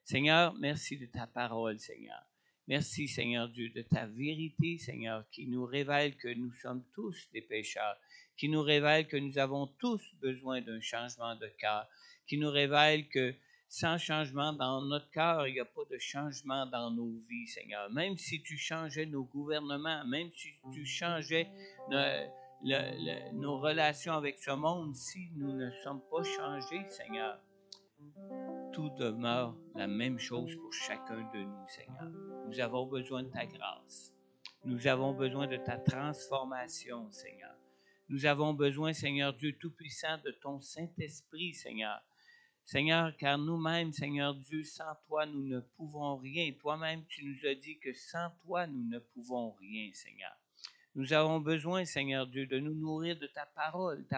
Seigneur, merci de ta parole, Seigneur. Merci, Seigneur Dieu, de ta vérité, Seigneur, qui nous révèle que nous sommes tous des pécheurs, qui nous révèle que nous avons tous besoin d'un changement de cœur, qui nous révèle que sans changement dans notre cœur, il n'y a pas de changement dans nos vies, Seigneur. Même si tu changeais nos gouvernements, même si tu changeais nos relations avec ce monde, si nous ne sommes pas changés, Seigneur, tout demeure la même chose pour chacun de nous, Seigneur. Nous avons besoin de ta grâce. Nous avons besoin de ta transformation, Seigneur. Nous avons besoin, Seigneur Dieu Tout-Puissant, de ton Saint-Esprit, Seigneur. Seigneur, car nous-mêmes, Seigneur Dieu, sans toi, nous ne pouvons rien. Toi-même, tu nous as dit que sans toi, nous ne pouvons rien, Seigneur. Nous avons besoin, Seigneur Dieu, de nous nourrir de ta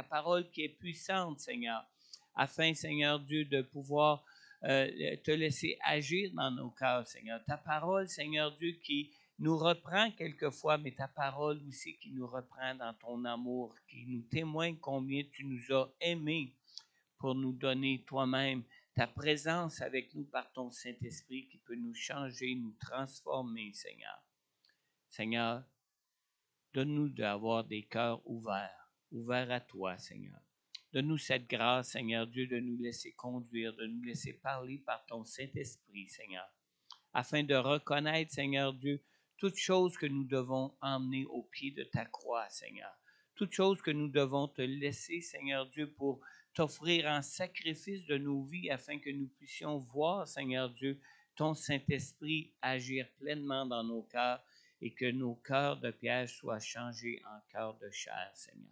parole qui est puissante, Seigneur, afin, Seigneur Dieu, de pouvoir te laisser agir dans nos cœurs, Seigneur. Ta parole, Seigneur Dieu, qui nous reprend quelquefois, mais ta parole aussi qui nous reprend dans ton amour, qui nous témoigne combien tu nous as aimés pour nous donner toi-même ta présence avec nous par ton Saint-Esprit qui peut nous changer, nous transformer, Seigneur. Seigneur, donne-nous d'avoir des cœurs ouverts à toi, Seigneur. Donne-nous cette grâce, Seigneur Dieu, de nous laisser conduire, de nous laisser parler par ton Saint-Esprit, Seigneur, afin de reconnaître, Seigneur Dieu, toutes choses que nous devons emmener au pied de ta croix, Seigneur. Toutes choses que nous devons te laisser, Seigneur Dieu, pour t'offrir en sacrifice de nos vies, afin que nous puissions voir, Seigneur Dieu, ton Saint-Esprit agir pleinement dans nos cœurs, et que nos cœurs de pierre soient changés en cœurs de chair, Seigneur.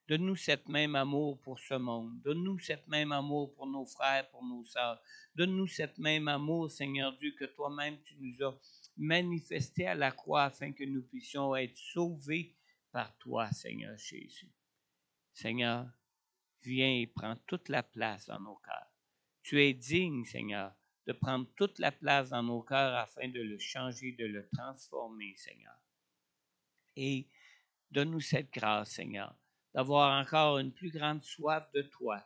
Donne-nous cette même amour pour ce monde. Donne-nous cette même amour pour nos frères, pour nos sœurs. Donne-nous cette même amour, Seigneur Dieu, que toi-même tu nous as manifesté à la croix afin que nous puissions être sauvés par toi, Seigneur Jésus. Seigneur, viens et prends toute la place dans nos cœurs. Tu es digne, Seigneur, de prendre toute la place dans nos cœurs afin de le changer, de le transformer, Seigneur. Et donne-nous cette grâce, Seigneur, d'avoir encore une plus grande soif de toi,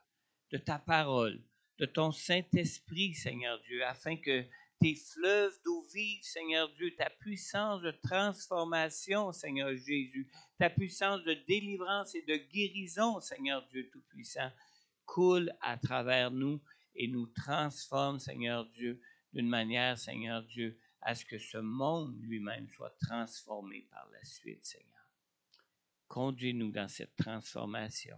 de ta parole, de ton Saint-Esprit, Seigneur Dieu, afin que tes fleuves d'eau vive, Seigneur Dieu, ta puissance de transformation, Seigneur Jésus, ta puissance de délivrance et de guérison, Seigneur Dieu Tout-Puissant, coule à travers nous et nous transforme, Seigneur Dieu, d'une manière, Seigneur Dieu, à ce que ce monde lui-même soit transformé par la suite, Seigneur. Conduis-nous dans cette transformation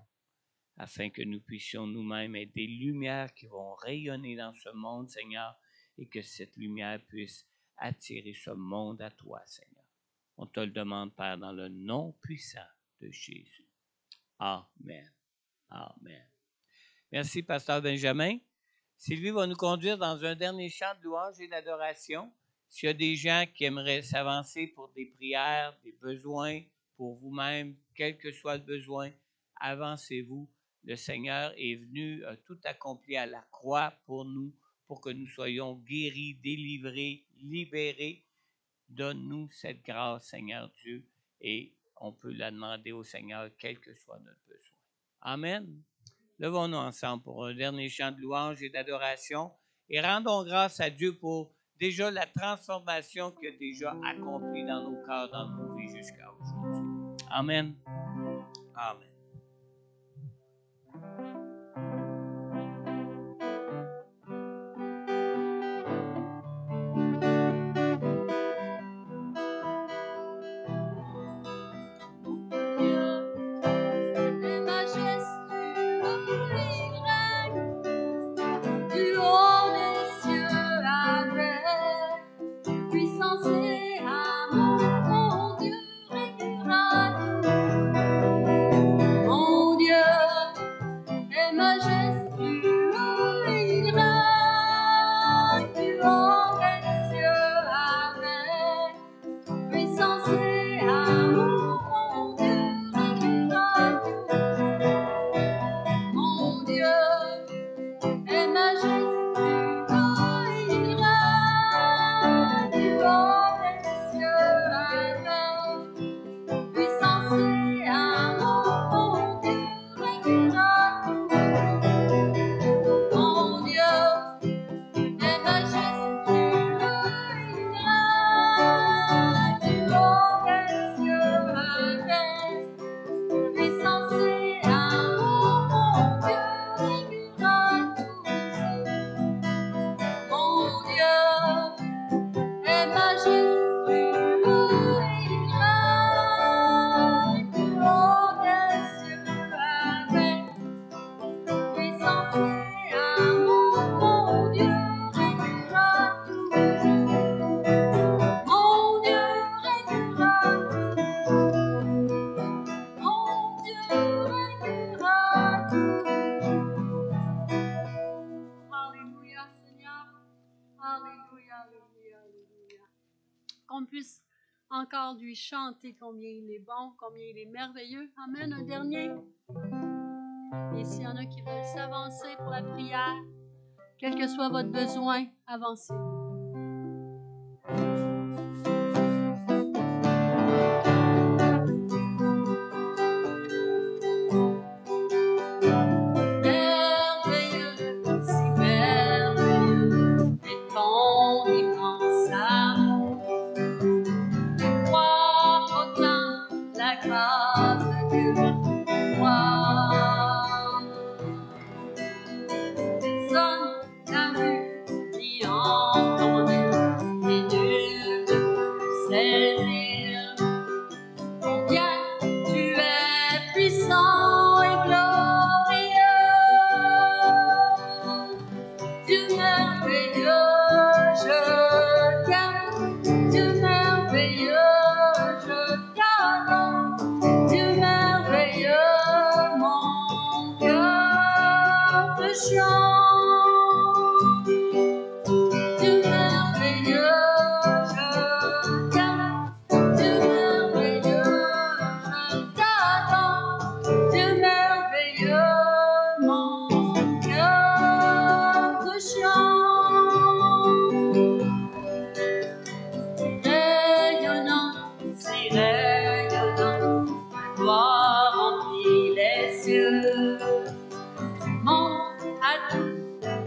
afin que nous puissions nous-mêmes être des lumières qui vont rayonner dans ce monde, Seigneur, et que cette lumière puisse attirer ce monde à toi, Seigneur. On te le demande, Père, dans le nom puissant de Jésus. Amen. Amen. Merci, Pasteur Benjamin. Sylvie va nous conduire dans un dernier chant de louange et d'adoration. S'il y a des gens qui aimeraient s'avancer pour des prières, des besoins, pour vous-même, quel que soit le besoin, avancez-vous. Le Seigneur est venu tout accompli à la croix pour nous, pour que nous soyons guéris, délivrés, libérés. Donne-nous cette grâce, Seigneur Dieu, et on peut la demander au Seigneur, quel que soit notre besoin. Amen. Levons-nous ensemble pour un dernier chant de louange et d'adoration et rendons grâce à Dieu pour déjà la transformation qu'il a déjà accomplie dans nos cœurs, dans nos vies jusqu'à aujourd'hui. Amen. Amen. Qu'on puisse encore lui chanter combien il est bon, combien il est merveilleux. Amen. Un dernier. Et s'il y en a qui veulent s'avancer pour la prière, quel que soit votre besoin, avancez.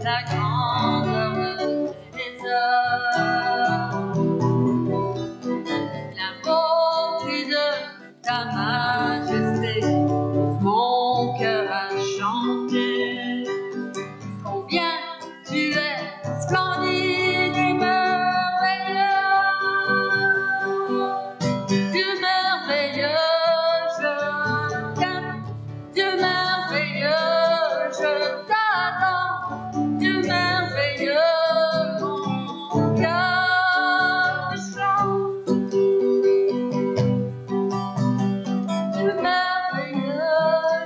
La grandeur de tes œuvres.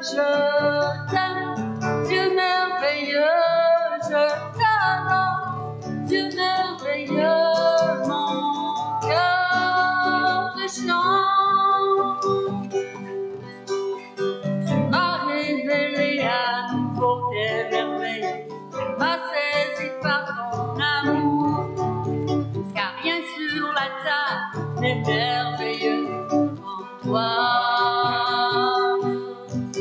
je t'aime. Dieu merveilleux, je t'adore. Dieu merveilleux, mon cœur te chante. Tu m'as révélé à nouveau tes merveilles. Tu m'as saisi par ton amour. Car rien sur la terre n'est merveilleux en toi. Tu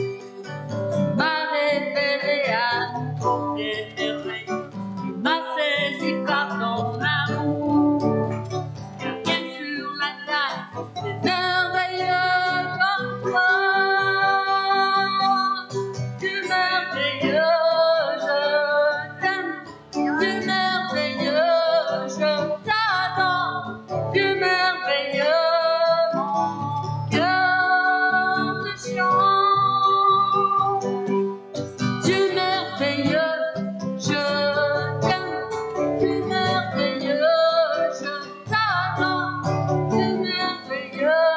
m'as révélé à nouveau tes merveilles. Tu m'as saisi par ton amour. Car rien sur la terre n'est merveilleux comme toi. Dieu merveilleux, je t'aime. Dieu merveilleux, je t'adore. Dieu merveilleux, mon cœur te chante. Dieu merveilleux, je t'aime. Dieu merveilleux, je t'adore. Dieu merveilleux,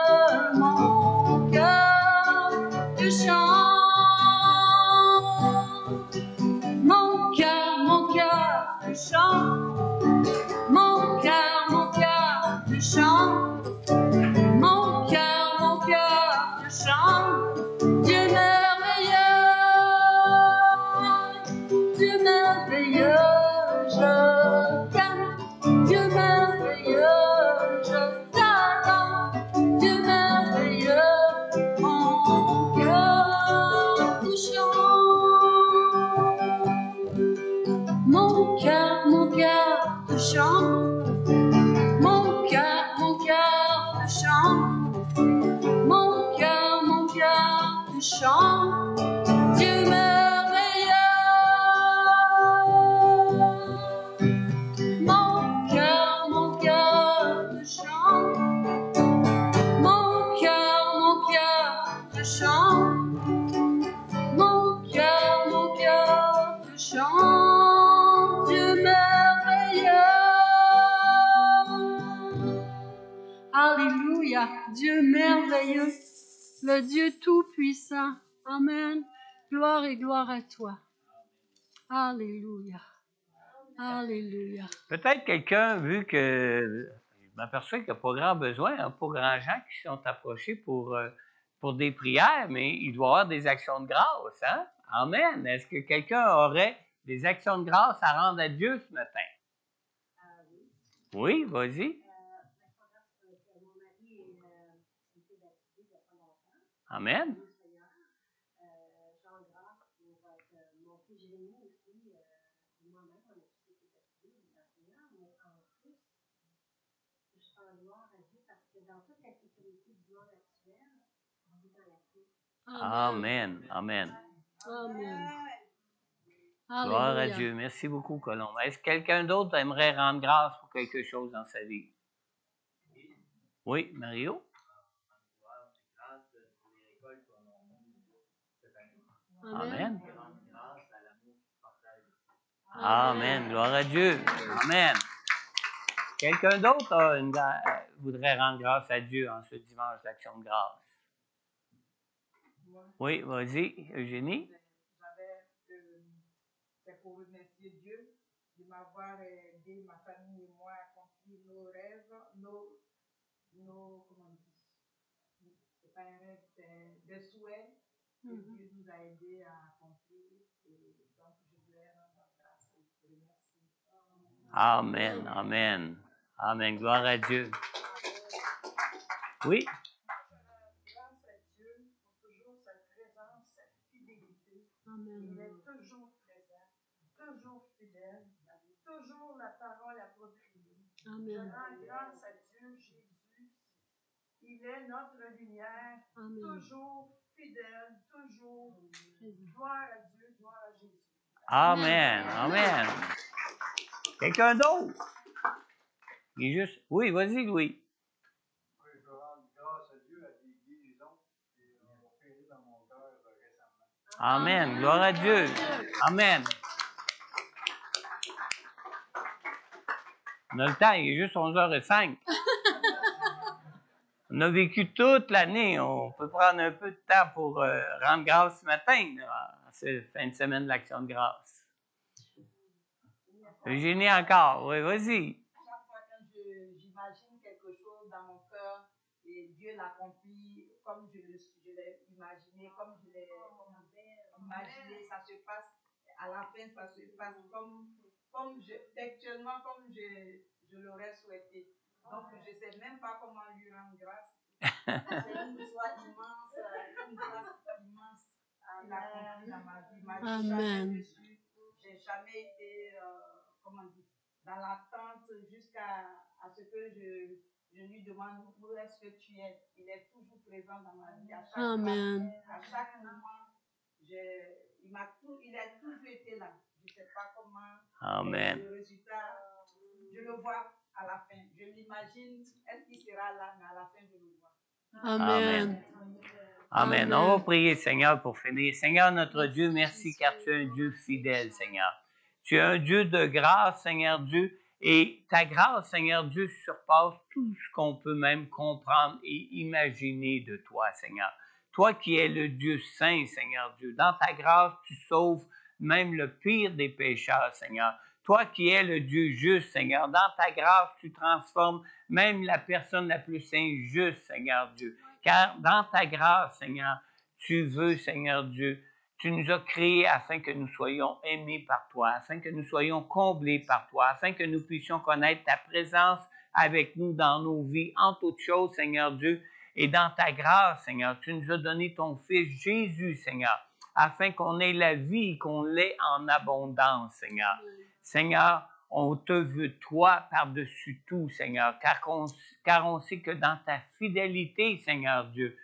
mon cœur te chante. Mon cœur te chante. Mon cœur te chante. Mon cœur te chante. Dieu merveilleux, Dieu merveilleux, je t'aime. Dieu merveilleux, je t'adore. Dieu merveilleux, mon cœur te chante. Mon cœur te chante. Mon cœur te chante. Mon cœur te chante. Dieu merveilleux. Mon cœur te chante. Mon cœur te chante. Mon cœur te chante. Dieu merveilleux. Alléluia, Dieu merveilleux, le Dieu tout-puissant. Amen. Gloire et gloire à toi. Alléluia. Alléluia. Peut-être quelqu'un, vu que je m'aperçois qu'il n'y a pas grand besoin, hein, pas grand gens qui sont approchés pour des prières, mais il doit y avoir des actions de grâce. Hein? Amen. Est-ce que quelqu'un aurait des actions de grâce à rendre à Dieu ce matin? Oui, vas-y. Amen. Amen. Amen. Amen. Gloire à Alléluia. Dieu. Merci beaucoup, Colombe. Est-ce que quelqu'un d'autre aimerait rendre grâce pour quelque chose dans sa vie? Oui, Mario? Amen. Amen. Gloire à Dieu. Amen. Quelqu'un d'autre voudrait rendre grâce à Dieu en ce dimanche d'action de grâce? Oui, vas-y, Eugénie. C'est pour remercier Dieu de m'avoir aidé, ma famille et moi, à accomplir nos rêves, comment on dit? C'est pas un rêve, c'est des souhaits que Dieu nous a aidés à accomplir. Et donc, je voulais rendre grâce et vous remercier. Amen, amen. Amen, gloire à Dieu. Oui? Grâce à Dieu pour toujours sa présence, sa fidélité. Amen. Il est toujours présent, toujours fidèle, toujours la parole appropriée. Amen. Je rends grâce à Dieu, Jésus. Il est notre lumière, Amen. toujours fidèle, toujours. Gloire à Dieu, gloire à Jésus. Amen, amen. Quelqu'un d'autre? Il est juste... Oui, vas-y, Louis. Oui, je rends grâce à Dieu à des guérisons qui ont opéré dans mon cœur récemment. Amen, gloire à Dieu. Amen. On a le temps, il est juste 11h05. On a vécu toute l'année. On peut prendre un peu de temps pour rendre grâce ce matin, là, cette fin de semaine de l'Action de grâce. Eugénie encore, oui, vas-y. Chaque fois que j'imagine quelque chose dans mon cœur et Dieu l'accomplit comme je l'ai imaginé, comme je l'ai imaginé, ça se passe, à la fin, ça se passe textuellement comme je l'aurais souhaité. Donc, je ne sais même pas comment lui rendre grâce. C'est une joie immense, une grâce immense qu'il a accompli dans ma vie. Ma vie jamais déçue. Je n'ai jamais été, dans l'attente jusqu'à ce que je lui demande où est-ce que tu es. Il est toujours présent dans ma vie. À chaque moment, il a toujours été là. Je ne sais pas comment. Amen. Le résultat, je le vois à la fin. Je l'imagine, est-ce qu'il sera là, mais à la fin, je le vois. Amen. Amen. On va prier, Seigneur, pour finir. Seigneur, notre Dieu, merci car tu es un Dieu fidèle, Seigneur. Tu es un Dieu de grâce, Seigneur Dieu, et ta grâce, Seigneur Dieu, surpasse tout ce qu'on peut même comprendre et imaginer de toi, Seigneur. Toi qui es le Dieu saint, Seigneur Dieu, dans ta grâce, tu sauves même le pire des pécheurs, Seigneur. Toi qui es le Dieu juste, Seigneur, dans ta grâce, tu transformes même la personne la plus injuste, Seigneur Dieu. Car dans ta grâce, Seigneur, tu veux, Seigneur Dieu, tu nous as créés afin que nous soyons aimés par toi, afin que nous soyons comblés par toi, afin que nous puissions connaître ta présence avec nous dans nos vies, en toutes choses, Seigneur Dieu. Et dans ta grâce, Seigneur, tu nous as donné ton Fils Jésus, Seigneur, afin qu'on ait la vie, qu'on l'ait en abondance, Seigneur. Seigneur, on te veut toi par-dessus tout, Seigneur, car on sait que dans ta fidélité, Seigneur Dieu,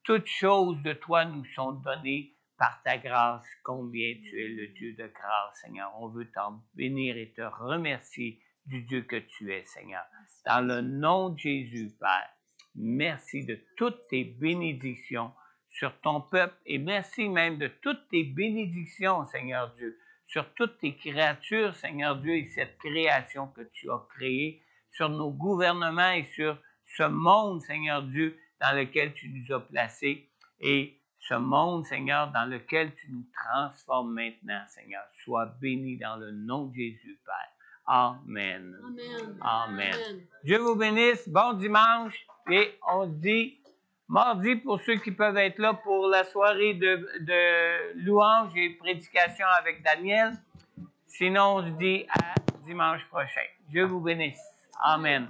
toutes choses de toi nous sont données par ta grâce. Combien tu es le Dieu de grâce, Seigneur. On veut t'en bénir et te remercier du Dieu que tu es, Seigneur. Dans le nom de Jésus, Père, merci de toutes tes bénédictions sur ton peuple et merci même de toutes tes bénédictions, Seigneur Dieu, sur toutes tes créatures, Seigneur Dieu, et cette création que tu as créée, sur nos gouvernements et sur ce monde, Seigneur Dieu, dans lequel tu nous as placés, et ce monde, Seigneur, dans lequel tu nous transformes maintenant, Seigneur. Sois béni dans le nom de Jésus, Père. Amen. Amen. Amen. Amen. Dieu vous bénisse. Bon dimanche. Et on se dit mardi pour ceux qui peuvent être là pour la soirée de louange et prédication avec Daniel. Sinon, on se dit à dimanche prochain. Dieu vous bénisse. Amen.